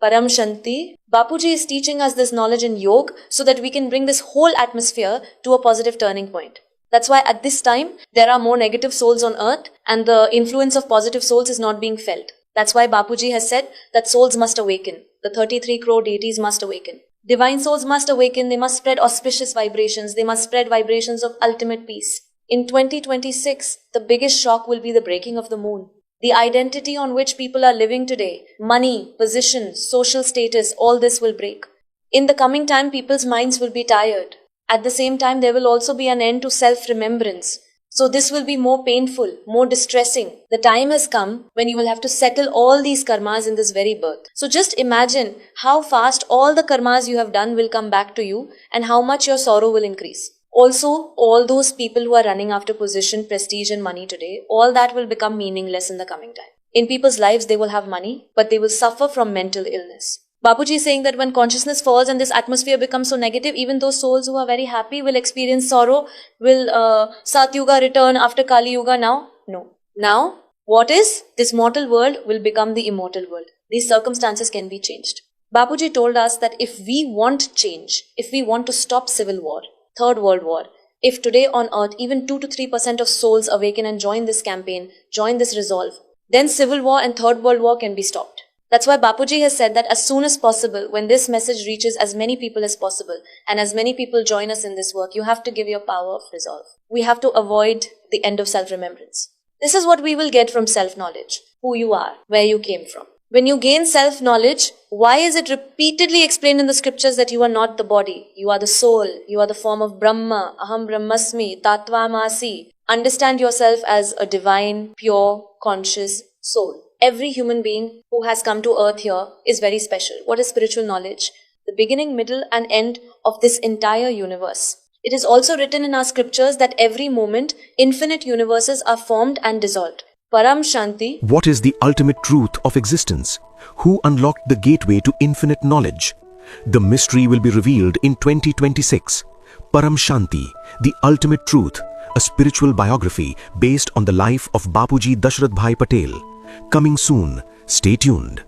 Param Shanti. Bapuji is teaching us this knowledge in yoga so that we can bring this whole atmosphere to a positive turning point. That's why at this time, there are more negative souls on earth and the influence of positive souls is not being felt. That's why Bapuji has said that souls must awaken. The 33 crore deities must awaken. Divine souls must awaken. They must spread auspicious vibrations. They must spread vibrations of ultimate peace. In 2026, the biggest shock will be the breaking of the moon. The identity on which people are living today, money, position, social status, all this will break. In the coming time, people's minds will be tired. At the same time, there will also be an end to self-remembrance. So this will be more painful, more distressing. The time has come when you will have to settle all these karmas in this very birth. So just imagine how fast all the karmas you have done will come back to you and how much your sorrow will increase. Also, all those people who are running after position, prestige and money today, all that will become meaningless in the coming time. In people's lives, they will have money, but they will suffer from mental illness. Bapuji is saying that when consciousness falls and this atmosphere becomes so negative, even those souls who are very happy will experience sorrow. Will Satyuga return after Kali Yuga now? No. Now, what is? This mortal world will become the immortal world. These circumstances can be changed. Bapuji told us that if we want change, if we want to stop civil war, Third World War, if today on earth even 2 to 3% of souls awaken and join this campaign, join this resolve, then civil war and Third World War can be stopped. That's why Bapuji has said that as soon as possible, when this message reaches as many people as possible, and as many people join us in this work, you have to give your power of resolve. We have to avoid the end of self-remembrance. This is what we will get from self-knowledge. Who you are, where you came from. When you gain self-knowledge, why is it repeatedly explained in the scriptures that you are not the body? You are the soul. You are the form of Brahma, Aham Brahmasmi, Tattvamasi. Understand yourself as a divine, pure, conscious soul. Every human being who has come to earth here is very special. What is spiritual knowledge? The beginning, middle and end of this entire universe. It is also written in our scriptures that every moment, infinite universes are formed and dissolved. Param Shanti. What is the ultimate truth of existence? Who unlocked the gateway to infinite knowledge? The mystery will be revealed in 2026. Param Shanti, the ultimate truth, a spiritual biography based on the life of Bapuji Dashrath Bhai Patel. Coming soon. Stay tuned.